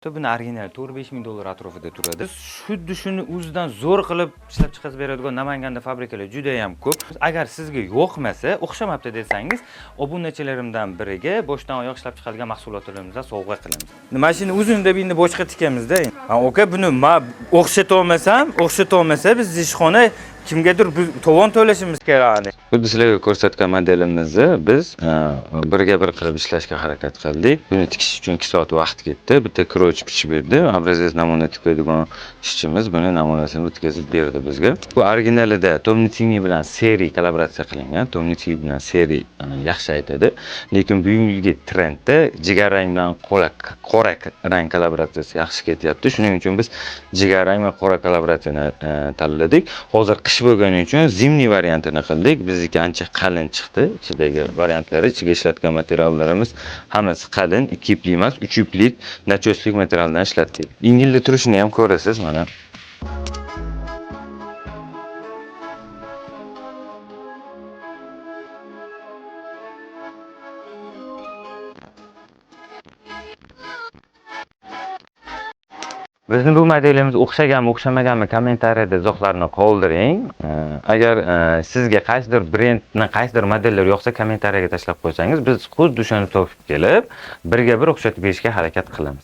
Buni original 4-5 ming dollar atrofida turadi. Xuddi shuni o'zidan zo'r qilib ishlab chiqarib beradigan Namanganda fabrikalar juda ham ko'p. Agar sizga yoqmasa, o'xshamabdi desangiz, obunachilarimdan biriga boshdan oyoq ishlab chiqarilgan mahsulotlarimizdan sovg'a qilamiz. Mashina uzun deb endi boshqa tikamizda. Aka, buni o'xshata olmasa biz ishxona kimgadir tovon to'lashimiz kerak. Xuddi sizlarga ko'rsatgan modelimizni biz birga bir qilib ishlashga harakat qildik. Buni tikish uchun 2 soat vaqt ketdi. Bitta kroch bichib berdi. Obrazes namuna tikadigan ishchimiz buni namunasini o'tkazib berdi bizga. Bu originalida Tomnitini bilan seriy kollaboratsiya qilingan. Tomnitini bilan seriy yaxshi aytadi. Lekin bugungi trendda jigarrang bilan qora rang kollaboratsiyasi yaxshi ketyapti. Shuning uchun biz jigarrang va qora kollaboratsiyani tanladik. Hozir qish bo'lgani uchun zimniy variantini qildik. Bizniki ancha qalin chiqdi. Ichidagi variantlari, ichiga ishlatgan materiallarimiz hammasi qalin, 2 ipli emas, 3 ipli nachoslik materialdan ishlatdik. Yengillik turishini ham ko'rasiz mana. Bizni bu modelimiz o'xshaganmi, o'xshamaganmi kommentariyada izohlarni qoldiring. Agar sizga qaysidir brendni, qaysidir modellar yoqsa kommentariyaga tashlab qo'ysangiz, biz xuddi o'shani topib kelib, birga bir o'xshatib berishga harakat qilamiz.